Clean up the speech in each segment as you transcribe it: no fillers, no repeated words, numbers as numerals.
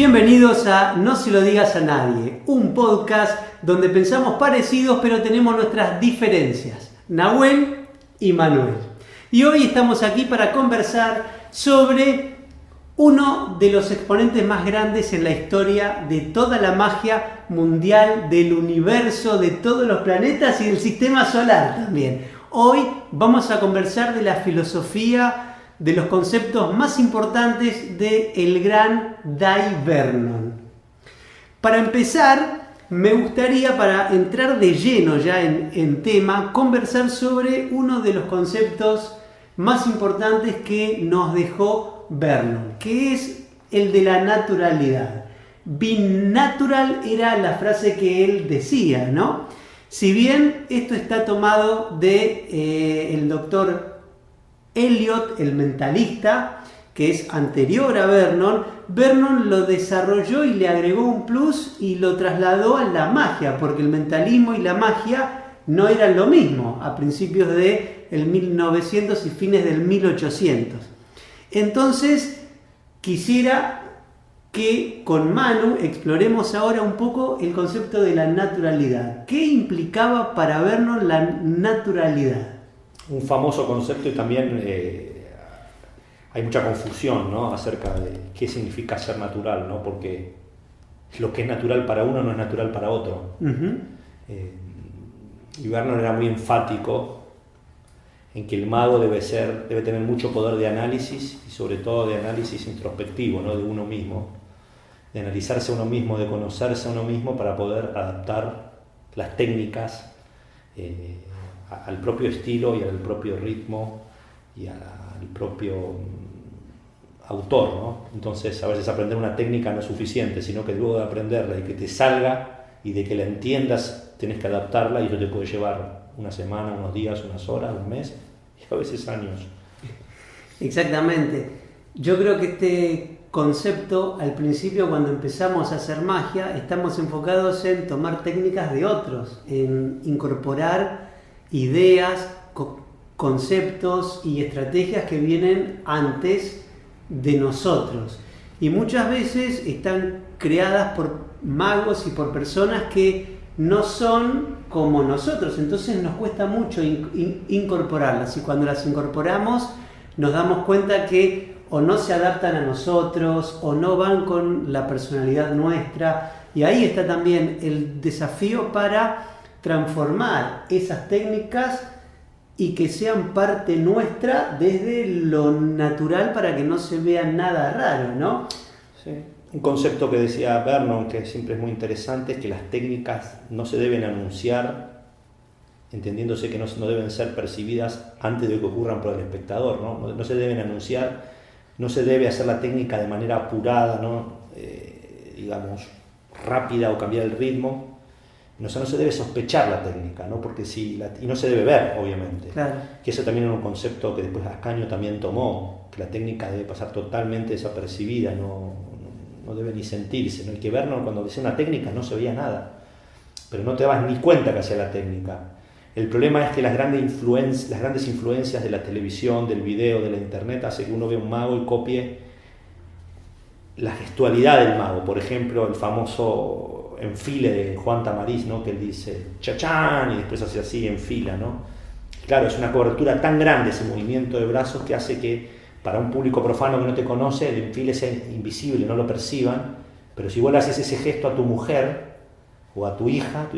Bienvenidos a No se lo digas a nadie, un podcast donde pensamos parecidos pero tenemos nuestras diferencias, Nahuel y Manuel. Y hoy estamos aquí para conversar sobre uno de los exponentes más grandes en la historia de toda la magia mundial, del universo, de todos los planetas y del sistema solar también. Hoy vamos a conversar de la filosofía, de los conceptos más importantes del gran Dai Vernon. Para empezar, me gustaría, para entrar de lleno ya en tema, conversar sobre uno de los conceptos más importantes que nos dejó Vernon, que es el de la naturalidad. Be natural era la frase que él decía, ¿no? Si bien esto está tomado de el doctor Eliot, el mentalista, que es anterior a Vernon, Vernon lo desarrolló y le agregó un plus y lo trasladó a la magia, porque el mentalismo y la magia no eran lo mismo a principios del 1900 y fines del 1800. Entonces, quisiera que con Manu exploremos ahora un poco el concepto de la naturalidad. ¿Qué implicaba para Vernon la naturalidad? Un famoso concepto y también hay mucha confusión, ¿no?, acerca de qué significa ser natural, ¿no? Porque lo que es natural para uno no es natural para otro. Y Vernon era muy enfático en que el mago debe tener mucho poder de análisis y sobre todo de análisis introspectivo, ¿no?, de uno mismo, de analizarse a uno mismo, de conocerse a uno mismo para poder adaptar las técnicas al propio estilo y al propio ritmo y al propio autor, ¿no? Entonces a veces aprender una técnica no es suficiente, sino que luego de aprenderla y que te salga y de que la entiendas tenés que adaptarla, y eso te puede llevar una semana, unos días, unas horas, un mes y a veces años. Exactamente. Yo creo que este concepto, al principio cuando empezamos a hacer magia, estamos enfocados en tomar técnicas de otros, en incorporar ideas, conceptos y estrategias que vienen antes de nosotros. Y muchas veces están creadas por magos y por personas que no son como nosotros. Entonces nos cuesta mucho incorporarlas. Y cuando las incorporamos nos damos cuenta que o no se adaptan a nosotros o no van con la personalidad nuestra. Y ahí está también el desafío para transformar esas técnicas y que sean parte nuestra desde lo natural para que no se vea nada raro, ¿no? Sí. Un concepto que decía Vernon, que siempre es muy interesante, es que las técnicas no se deben anunciar, entendiéndose que no deben ser percibidas antes de que ocurran por el espectador, ¿no? No se deben anunciar, no se debe hacer la técnica de manera apurada, ¿no? Digamos, rápida, o cambiar el ritmo. No se debe sospechar la técnica, ¿no? Porque y no se debe ver, obviamente. Claro. Que eso también era un concepto que después Ascanio también tomó, que la técnica debe pasar totalmente desapercibida, no debe ni sentirse, ¿no? Y que Vernon, cuando decía una técnica, no se veía nada, pero no te dabas ni cuenta que hacía la técnica. El problema es que las grandes influencias de la televisión, del video, de la internet, hace que uno vea un mago y copie la gestualidad del mago. Por ejemplo, el famoso enfile de Juan Tamariz, ¿no?, que él dice chachán y después hace así en fila, ¿no? Claro, es una cobertura tan grande ese movimiento de brazos que hace que para un público profano que no te conoce el enfile sea invisible, no lo perciban, pero si vos le haces ese gesto a tu mujer o a tu hija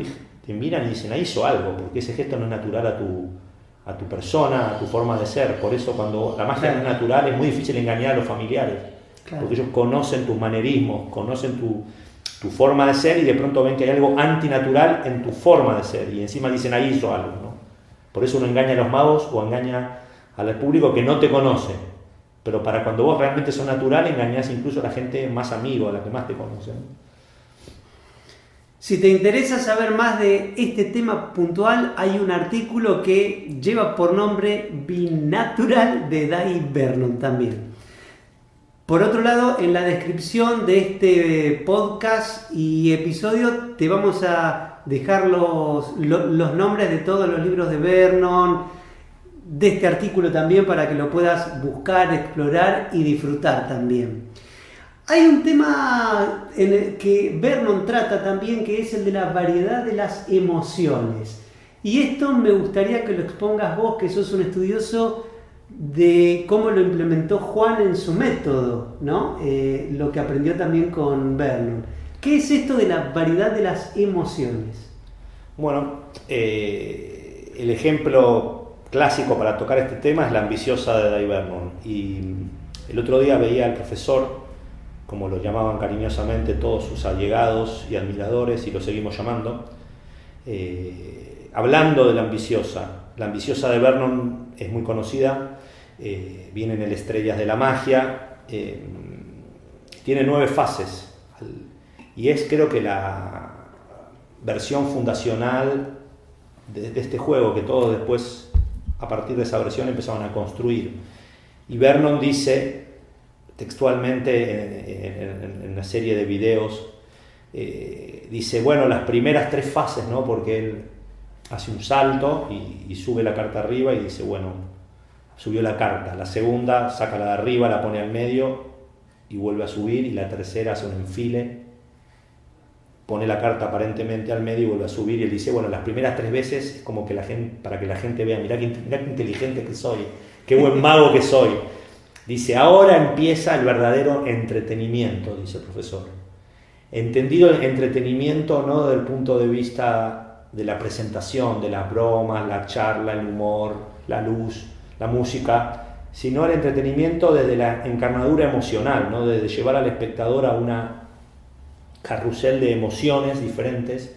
te miran y dicen, ahí hizo algo, porque ese gesto no es natural a tu persona, a tu forma de ser. Por eso cuando la magia no es natural es muy difícil engañar a los familiares, claro, porque ellos conocen tus manerismos, conocen tu forma de ser, y de pronto ven que hay algo antinatural en tu forma de ser y encima dicen, ahí hizo algo, ¿no? Por eso uno engaña a los magos o engaña al público que no te conoce, pero para cuando vos realmente sos natural engañás incluso a la gente más amigo, a la que más te conoce, ¿no? Si te interesa saber más de este tema puntual, hay un artículo que lleva por nombre Be Natural de Dai Vernon también. Por otro lado, en la descripción de este podcast y episodio te vamos a dejar los nombres de todos los libros de Vernon, de este artículo también, para que lo puedas buscar, explorar y disfrutar también. Hay un tema en el que Vernon trata también, que es el de la variedad de las emociones. Y esto me gustaría que lo expongas vos, que sos un estudioso de cómo lo implementó Juan en su método, ¿no? Lo que aprendió también con Vernon. ¿Qué es esto de la variedad de las emociones? Bueno, el ejemplo clásico para tocar este tema es La ambiciosa de Dave Vernon. Y el otro día veía al profesor, como lo llamaban cariñosamente todos sus allegados y admiradores, y lo seguimos llamando, hablando de La ambiciosa. La ambiciosa de Vernon es muy conocida, viene en el Estrellas de la Magia, tiene 9 fases, y es, creo que, la versión fundacional de este juego que todos después, a partir de esa versión, empezaron a construir. Y Vernon dice textualmente en una serie de videos, dice, bueno, las primeras 3 fases, ¿no? Porque él hace un salto y sube la carta arriba y dice, bueno, subió la carta. La segunda, saca la de arriba, la pone al medio y vuelve a subir, y la tercera hace un enfile, pone la carta aparentemente al medio y vuelve a subir, y él dice, bueno, las primeras 3 veces es como que la gente, para que la gente vea, mirá qué inteligente que soy, qué buen mago que soy. Dice, ahora empieza el verdadero entretenimiento, dice el profesor. Entendido el entretenimiento no desde el punto de vista de la presentación, de las bromas, la charla, el humor, la luz, la música, sino el entretenimiento desde la encarnadura emocional, ¿no? Desde llevar al espectador a una carrusel de emociones diferentes,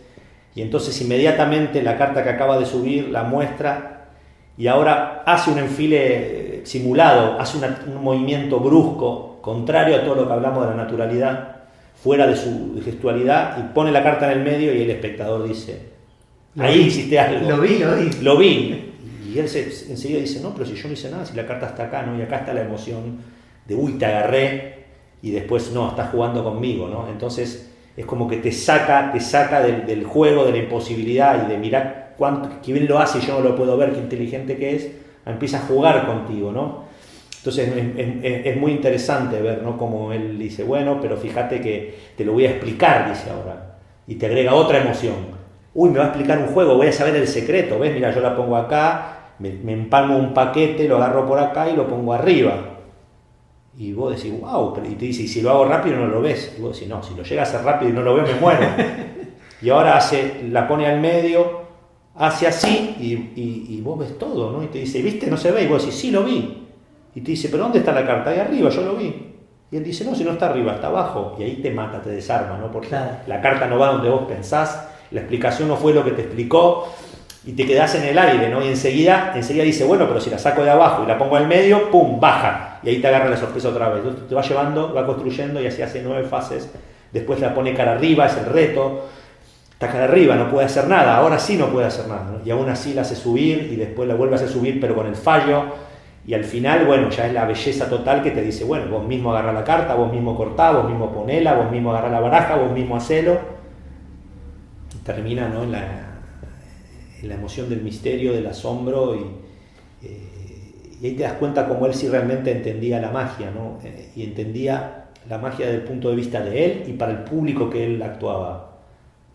y entonces inmediatamente la carta que acaba de subir la muestra y ahora hace un enfile simulado, hace un movimiento brusco, contrario a todo lo que hablamos de la naturalidad, fuera de su gestualidad, y pone la carta en el medio y el espectador dice, ahí hiciste algo. Lo vi. Y él enseguida dice, no, pero si yo no hice nada, si la carta está acá, ¿no? Y acá está la emoción de, uy, te agarré, y después, no, estás jugando conmigo, ¿no? Entonces es como que te saca del juego, de la imposibilidad, y de mirar qué bien lo hace y yo no lo puedo ver, qué inteligente que es, empieza a jugar contigo, ¿no? Entonces es muy interesante ver, ¿no? Como él dice, bueno, pero fíjate que te lo voy a explicar, dice ahora, y te agrega otra emoción. Uy, me va a explicar un juego, voy a saber el secreto, ¿ves? Mira, yo la pongo acá, me empalmo un paquete, lo agarro por acá y lo pongo arriba. Y vos decís, wow, y te dice, y si lo hago rápido no lo ves. Y vos decís, no, si lo llega a hacer rápido y no lo veo, me muero. Y ahora la pone al medio, hace así, y vos ves todo, ¿no? Y te dice, ¿viste? No se ve. Y vos decís, sí, lo vi. Y te dice, ¿pero dónde está la carta? Ahí arriba, yo lo vi. Y él dice, no, si no está arriba, está abajo. Y ahí te mata, te desarma, ¿no? Porque claro, la carta no va donde vos pensás, la explicación no fue lo que te explicó, y te quedás en el aire, ¿no? Y enseguida dice, bueno, pero si la saco de abajo y la pongo al medio, ¡pum!, baja. Y ahí te agarra la sorpresa otra vez. Entonces te va llevando, va construyendo, y así hace 9 fases. Después la pone cara arriba, es el reto. Está cara arriba, no puede hacer nada. Ahora sí no puede hacer nada, ¿no? Y aún así la hace subir, y después la vuelve a hacer subir, pero con el fallo. Y al final, bueno, ya es la belleza total que te dice, bueno, vos mismo agarrá la carta, vos mismo cortá, vos mismo ponela, vos mismo agarrá la baraja, vos mismo hacelo. Y termina, ¿no?, en la emoción del misterio, del asombro, y ahí te das cuenta cómo él sí realmente entendía la magia, ¿no? Y entendía la magia desde el punto de vista de él y para el público que él actuaba.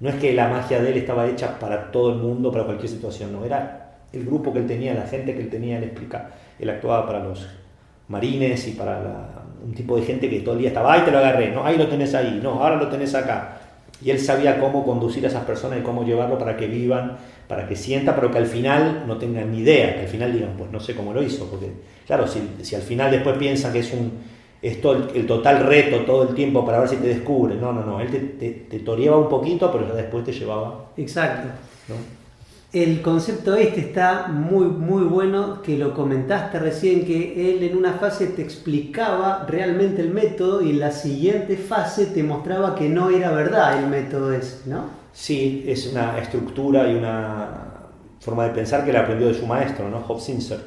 No es que la magia de él estaba hecha para todo el mundo, para cualquier situación, no, era el grupo que él tenía, la gente que él tenía, él actuaba para los marines y para un tipo de gente que todo el día estaba, ahí te lo agarré, no, ahí lo tenés ahí, no, ahora lo tenés acá. Y él sabía cómo conducir a esas personas y cómo llevarlo para que vivan, para que sientan, pero que al final no tengan ni idea, que al final digan, pues no sé cómo lo hizo, porque claro, si al final después piensan que es todo el total reto todo el tiempo para ver si te descubre, no, él te toreaba un poquito, pero después te llevaba. Exacto. ¿No? El concepto está muy, muy bueno, que lo comentaste recién, que él en una fase te explicaba realmente el método y en la siguiente fase te mostraba que no era verdad el método ese, ¿no? Sí, es una estructura y una forma de pensar que él aprendió de su maestro, ¿no? Hofzinser,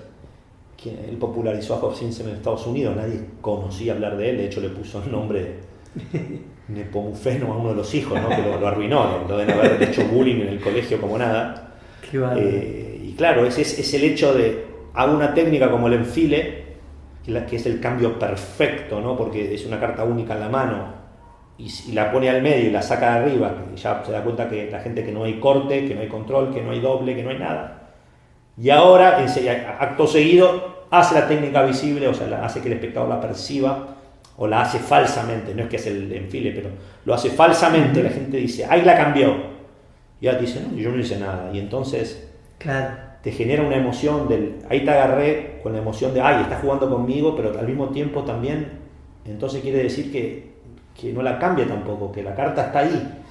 quien él popularizó a Hofzinser en Estados Unidos. Nadie conocía hablar de él, de hecho le puso el nombre de Nepomufeno a uno de los hijos, ¿no? Que lo arruinó, lo deben haber hecho bullying en el colegio como nada. Qué bárbaro. Y claro, es el hecho de, hago una técnica como el enfile, que es el cambio perfecto, ¿no? Porque es una carta única en la mano, y la pone al medio y la saca de arriba, y ya se da cuenta que la gente que no hay corte, que no hay control, que no hay doble, que no hay nada. Y ahora, acto seguido, hace la técnica visible, o sea, hace que el espectador la perciba, o la hace falsamente, no es que hace el enfile, pero lo hace falsamente. La gente dice, ¡ay, la cambió! Y ahora dice, no, yo no hice nada. Y entonces te genera una emoción ahí te agarré con la emoción de, ¡ay, está jugando conmigo! Pero al mismo tiempo también, entonces quiere decir que no la cambia tampoco, que la carta está ahí,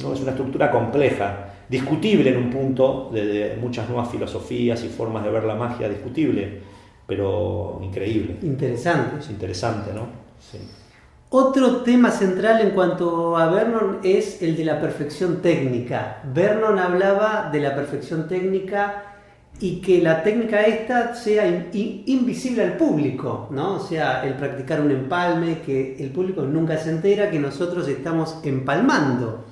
¿no? Es una estructura compleja, discutible en un punto, de muchas nuevas filosofías y formas de ver la magia, discutible, pero increíble. Interesante. Es interesante, ¿no? Sí. Otro tema central en cuanto a Vernon es el de la perfección técnica. Vernon hablaba de la perfección técnica y que la técnica esta sea invisible al público, ¿no? O sea, el practicar un empalme, que el público nunca se entera que nosotros estamos empalmando.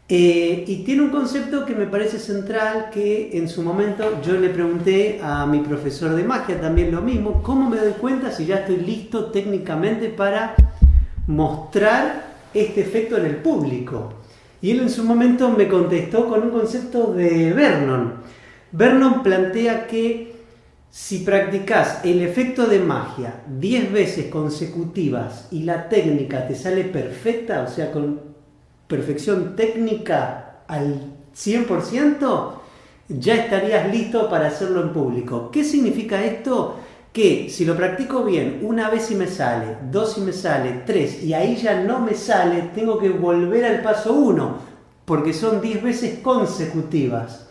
Y tiene un concepto que me parece central, que en su momento yo le pregunté a mi profesor de magia también lo mismo, ¿cómo me doy cuenta si ya estoy listo técnicamente para mostrar este efecto en el público? Y él en su momento me contestó con un concepto de Vernon. Vernon plantea que si practicas el efecto de magia 10 veces consecutivas y la técnica te sale perfecta, o sea, con perfección técnica al 100%, ya estarías listo para hacerlo en público. ¿Qué significa esto? Que si lo practico bien, una vez y me sale, 2 y me sale, 3 y ahí ya no me sale, tengo que volver al paso 1, porque son 10 veces consecutivas.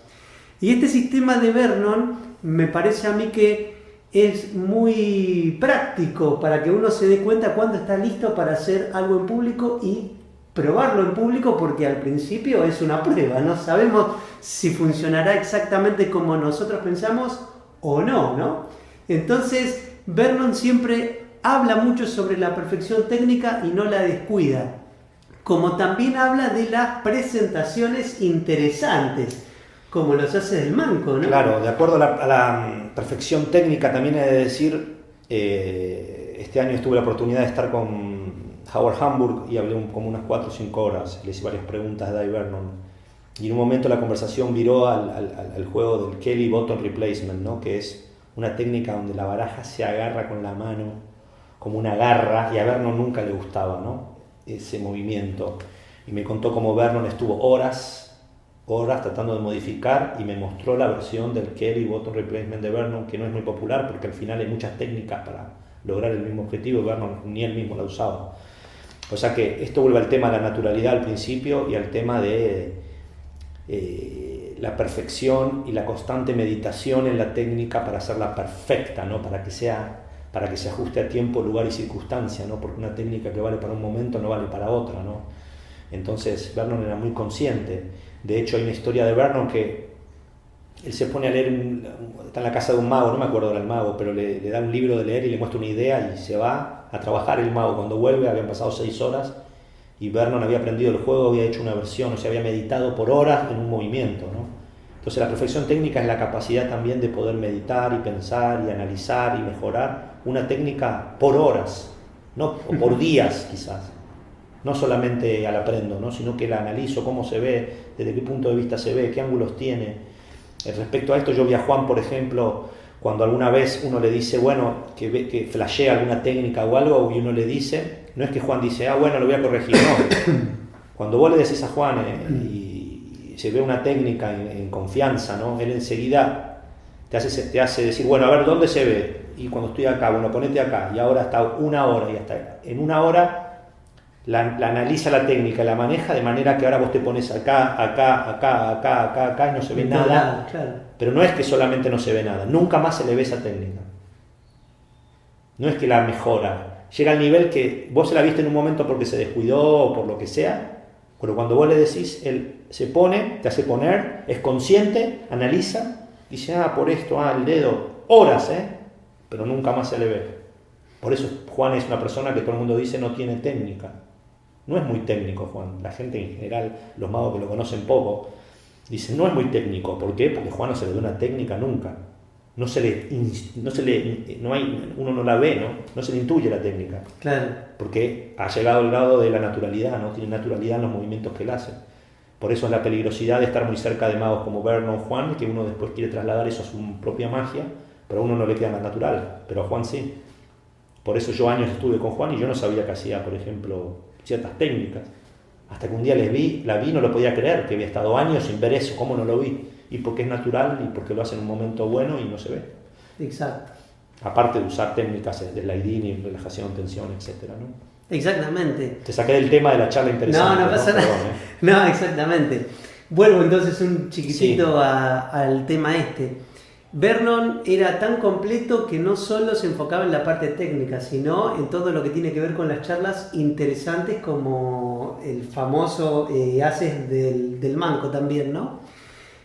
Y este sistema de Vernon me parece a mí que es muy práctico para que uno se dé cuenta cuándo está listo para hacer algo en público y probarlo en público, porque al principio es una prueba, no sabemos si funcionará exactamente como nosotros pensamos o no, ¿no? Entonces, Vernon siempre habla mucho sobre la perfección técnica y no la descuida, como también habla de las presentaciones interesantes, como los hace del manco, ¿no? Claro, de acuerdo a la perfección técnica, también he de decir, este año tuve la oportunidad de estar con Howard Hamburg y hablé como unas 4 o 5 horas, le hice varias preguntas a Dave Vernon, y en un momento la conversación viró al juego del Kelly Button Replacement, ¿no? Que es una técnica donde la baraja se agarra con la mano como una garra, y a Vernon nunca le gustaba, ¿no? Ese movimiento, y me contó cómo Vernon estuvo horas tratando de modificar, y me mostró la versión del Kelly Button Replacement de Vernon, que no es muy popular porque al final hay muchas técnicas para lograr el mismo objetivo, y Vernon ni él mismo la usaba. O sea que esto vuelve al tema de la naturalidad al principio y al tema de la perfección y la constante meditación en la técnica para hacerla perfecta, ¿no? Para que se ajuste a tiempo, lugar y circunstancia, ¿no? Porque una técnica que vale para un momento no vale para otra, ¿no? Entonces Vernon era muy consciente. De hecho, hay una historia de Vernon que él se pone a leer, está en la casa de un mago, no me acuerdo del mago, pero le da un libro de leer y le muestra una idea y se va a trabajar el mago. Cuando vuelve habían pasado 6 horas y Vernon había aprendido el juego, había hecho una versión, o sea, había meditado por horas en un movimiento, ¿no? Entonces la perfección técnica es la capacidad también de poder meditar y pensar y analizar y mejorar una técnica por horas, ¿no? O por días quizás. No solamente la aprendo, ¿no? Sino que la analizo, cómo se ve, desde qué punto de vista se ve, qué ángulos tiene. Respecto a esto, yo vi a Juan, por ejemplo, cuando alguna vez uno le dice, bueno, que flashea alguna técnica o algo, y uno le dice, no es que Juan dice, bueno, lo voy a corregir, no. Cuando vos le decís a Juan y se ve una técnica en confianza, ¿no? Él enseguida te hace decir, bueno, a ver, ¿dónde se ve? Y cuando estoy acá, bueno, ponete acá, y ahora está 1 hora, y hasta en 1 hora la analiza la técnica, la maneja de manera que ahora vos te pones acá, y no se ve nada. Claro. Pero no es que solamente no se ve nada, nunca más se le ve esa técnica. No es que la mejora, llega al nivel que vos se la viste en un momento porque se descuidó o por lo que sea, pero cuando vos le decís, él se pone, te hace poner, es consciente, analiza, dice, por esto, el dedo, horas, pero nunca más se le ve. Por eso Juan es una persona que todo el mundo dice no tiene técnica. No es muy técnico Juan. La gente en general, los magos que lo conocen poco, dicen no es muy técnico. ¿Por qué? Porque Juan no se le da una técnica nunca. uno no la ve, no se le intuye la técnica. Claro. Porque ha llegado al grado de la naturalidad, no tiene naturalidad en los movimientos que él hace. Por eso es la peligrosidad de estar muy cerca de magos como Vernon, Juan, que uno después quiere trasladar eso a su propia magia, pero a uno no le queda más natural, pero a Juan sí. Por eso yo años estuve con Juan y yo no sabía que hacía, por ejemplo, ciertas técnicas. Hasta que un día la vi, no lo podía creer, que había estado años sin ver eso, ¿cómo no lo vi? Y porque es natural y porque lo hace en un momento bueno y no se ve. Exacto. Aparte de usar técnicas de sliding, relajación, tensión, etcétera, ¿no? Exactamente. Te saqué del tema de la charla interesante. No pasa nada. Perdón, No, exactamente. Vuelvo entonces un chiquitito Sí. al tema este. Vernon era tan completo que no solo se enfocaba en la parte técnica, sino en todo lo que tiene que ver con las charlas interesantes, como el famoso Haces del Manco también, ¿no?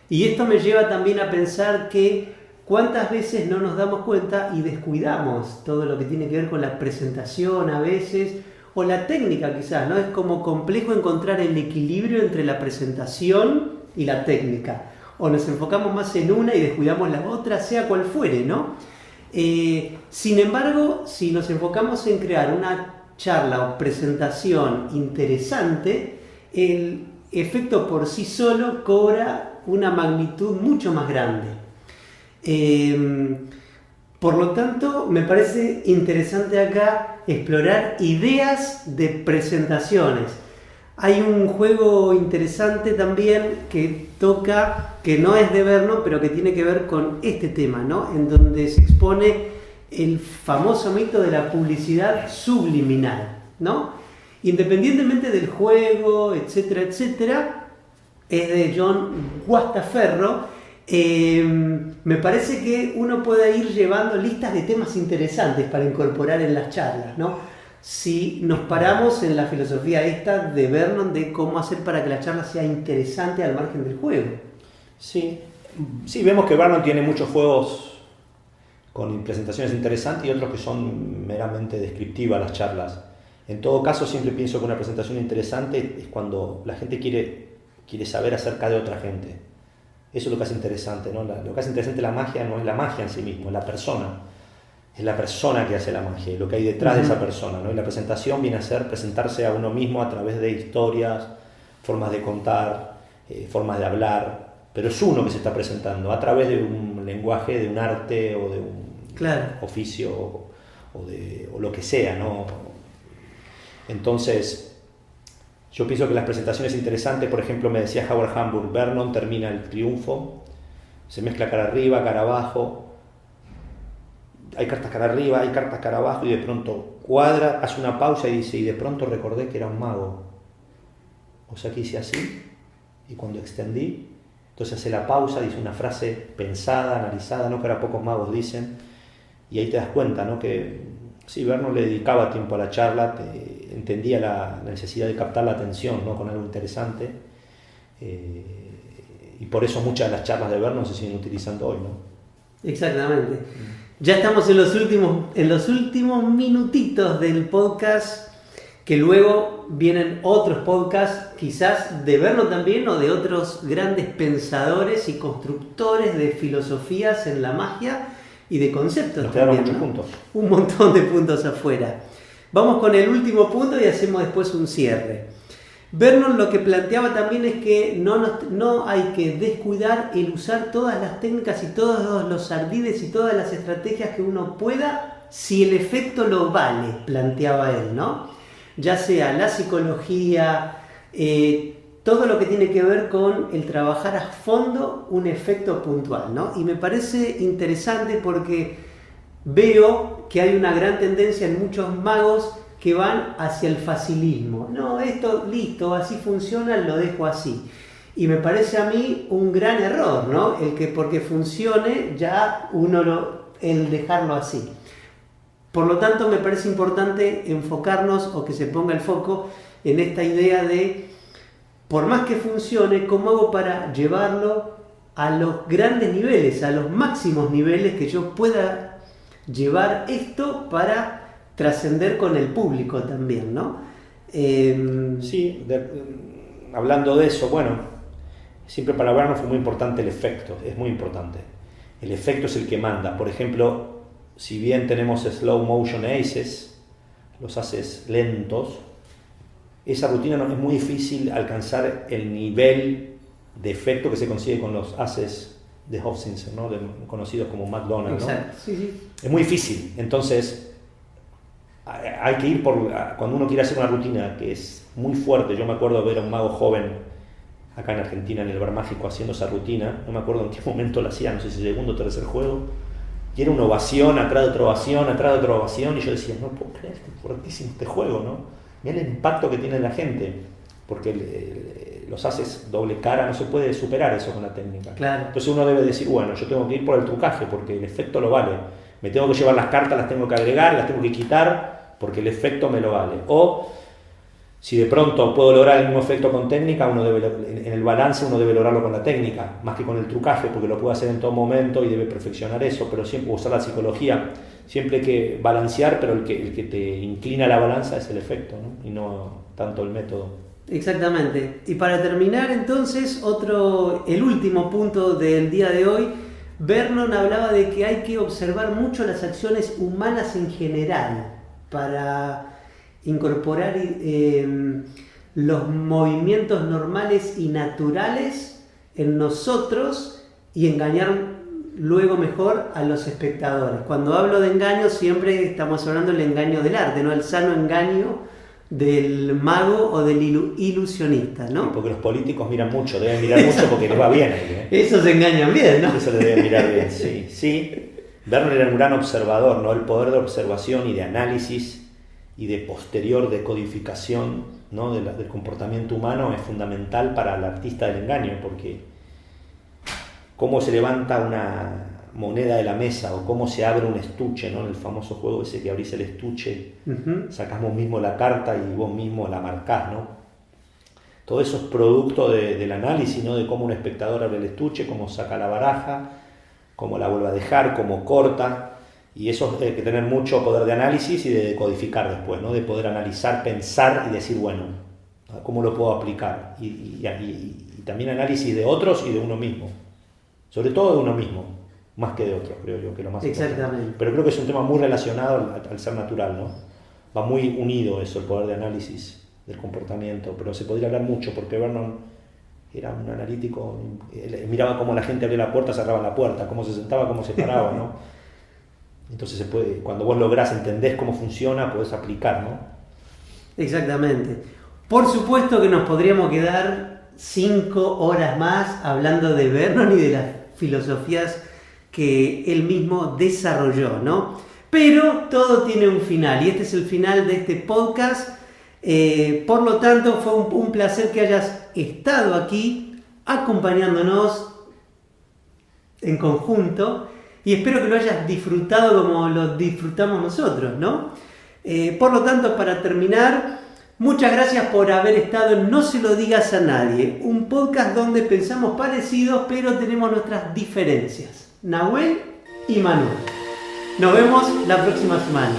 Y esto me lleva también a pensar que cuántas veces no nos damos cuenta y descuidamos todo lo que tiene que ver con la presentación a veces, o la técnica quizás, ¿no? Es como complejo encontrar el equilibrio entre la presentación y la técnica. O nos enfocamos más en una y descuidamos la otra, sea cual fuere, ¿no? Sin embargo, si nos enfocamos en crear una charla o presentación interesante, el efecto por sí solo cobra una magnitud mucho más grande. Por lo tanto, me parece interesante acá explorar ideas de presentaciones. Hay un juego interesante también que toca, que no es de Vernon, pero que tiene que ver con este tema, ¿no? En donde se expone el famoso mito de la publicidad subliminal, ¿no? Independientemente del juego, etcétera, etcétera, es de John Guastaferro. Me parece que uno puede ir llevando listas de temas interesantes para incorporar en las charlas, ¿no? Si nos paramos en la filosofía esta de Vernon de cómo hacer para que la charla sea interesante al margen del juego. Sí, vemos que Vernon tiene muchos juegos con presentaciones interesantes y otros que son meramente descriptivas las charlas. En todo caso, siempre pienso que una presentación interesante es cuando la gente quiere saber acerca de otra gente. Eso es lo que hace interesante, ¿no? Lo que hace interesante la magia no es la magia en sí mismo, es la persona. Es la persona que hace la magia y lo que hay detrás de esa persona, ¿no? Y la presentación viene a ser presentarse a uno mismo a través de historias, formas de contar, formas de hablar, pero es uno que se está presentando a través de un lenguaje, de un arte o de un oficio o lo que sea, ¿no? Entonces, yo pienso que las presentaciones interesantes, por ejemplo, me decía Howard Hamburg, Vernon termina el triunfo, se mezcla cara arriba, cara abajo, hay cartas cara arriba, hay cartas cara abajo y de pronto cuadra, hace una pausa y dice, y de pronto recordé que era un mago. O sea que hice así y cuando extendí, entonces hace la pausa, dice una frase pensada, analizada, ¿no? Que ahora pocos magos dicen, y ahí te das cuenta, ¿no? Que sí, Vernon le dedicaba tiempo a la charla, entendía la necesidad de captar la atención, ¿no? Con algo interesante, y por eso muchas de las charlas de Vernon se siguen utilizando hoy, ¿no? Exactamente. Ya estamos en los últimos minutitos del podcast, que luego vienen otros podcasts, quizás de Vernon también o de otros grandes pensadores y constructores de filosofías en la magia y de conceptos. Nos quedaron también, muchos ¿no? puntos. Un montón de puntos afuera. Vamos con el último punto y hacemos después un cierre. Vernon lo que planteaba también es que no hay que descuidar el usar todas las técnicas y todos los ardides y todas las estrategias que uno pueda si el efecto lo vale, planteaba él, ¿no? Ya sea la psicología, todo lo que tiene que ver con el trabajar a fondo un efecto puntual, ¿no? Y me parece interesante porque veo que hay una gran tendencia en muchos magos que van hacia el facilismo. No, esto, listo, así funciona, lo dejo así. Y me parece a mí un gran error, ¿no? El que porque funcione ya el dejarlo así. Por lo tanto, me parece importante enfocarnos o que se ponga el foco en esta idea de, por más que funcione, ¿cómo hago para llevarlo a los grandes niveles, a los máximos niveles que yo pueda llevar esto para trascender con el público también, ¿no? Sí, hablando de eso, bueno, siempre para Vernon fue muy importante el efecto, es muy importante. el efecto es el que manda. Por ejemplo, si bien tenemos slow motion aces, los aces lentos, esa rutina es muy difícil alcanzar el nivel de efecto que se consigue con los aces de Hofzinser, ¿no? Conocidos como McDonald, ¿no? Exacto, sí. Es muy difícil, entonces hay que ir cuando uno quiere hacer una rutina que es muy fuerte. Yo me acuerdo de ver a un mago joven acá en Argentina en el Bar Mágico haciendo esa rutina, no me acuerdo en qué momento la hacía, no sé si segundo o tercer juego, y era una ovación atrás de otra ovación, atrás de otra ovación, y yo decía, no puedo creer, es fuertísimo este juego, ¿no? Mira el impacto que tiene en la gente, porque los haces doble cara, no se puede superar eso con la técnica. Claro. Entonces uno debe decir, bueno, yo tengo que ir por el trucaje, porque el efecto lo vale. Me tengo que llevar las cartas, las tengo que agregar, las tengo que quitar, porque el efecto me lo vale. O si de pronto puedo lograr el mismo efecto con técnica, en el balance uno debe lograrlo con la técnica, más que con el trucaje, porque lo puede hacer en todo momento y debe perfeccionar eso, pero siempre usar la psicología. Siempre hay que balancear, pero el que te inclina la balanza es el efecto, ¿no? Y no tanto el método. Exactamente. Y para terminar entonces, el último punto del día de hoy, Vernon hablaba de que hay que observar mucho las acciones humanas en general para incorporar los movimientos normales y naturales en nosotros y engañar luego mejor a los espectadores. Cuando hablo de engaño siempre estamos hablando del engaño del arte, no el sano engaño del mago o del ilusionista, ¿no? Sí, porque los políticos miran mucho, deben mirar mucho porque les va bien ahí, ¿eh? Esos se engañan bien, ¿no? Eso les debe mirar bien, sí. Sí, Vernon era un gran observador, ¿no? El poder de observación y de análisis y de posterior decodificación, ¿no? del comportamiento humano es fundamental para el artista del engaño, porque cómo se levanta una moneda de la mesa o cómo se abre un estuche, ¿no? En el famoso juego ese que abrís el estuche, sacás vos mismo la carta y vos mismo la marcás, ¿no? Todo eso es producto del análisis, ¿no? De cómo un espectador abre el estuche, cómo saca la baraja, cómo la vuelve a dejar, cómo corta. Y eso hay que tener mucho poder de análisis y de decodificar después, ¿no? De poder analizar, pensar y decir, bueno, ¿cómo lo puedo aplicar? Y también análisis de otros y de uno mismo. Sobre todo de uno mismo, más que de otros, creo yo, que lo más Exactamente. importante. Pero creo que es un tema muy relacionado al ser natural, ¿no? Va muy unido eso, el poder de análisis del comportamiento. Pero se podría hablar mucho, porque Vernon era un analítico, miraba cómo la gente abría la puerta, cerraba la puerta, cómo se sentaba, cómo se paraba, ¿no? Entonces cuando vos lográs, entendés cómo funciona, podés aplicar, ¿no? Exactamente. Por supuesto que nos podríamos quedar 5 horas más hablando de Vernon y de las filosofías que él mismo desarrolló, ¿no? Pero todo tiene un final y este es el final de este podcast. Por lo tanto, fue un placer que hayas estado aquí acompañándonos en conjunto. Y espero que lo hayas disfrutado como lo disfrutamos nosotros, ¿no? Por lo tanto, para terminar, muchas gracias por haber estado en No se lo digas a nadie, un podcast donde pensamos parecidos, pero tenemos nuestras diferencias. Nahuel y Manuel. Nos vemos la próxima semana.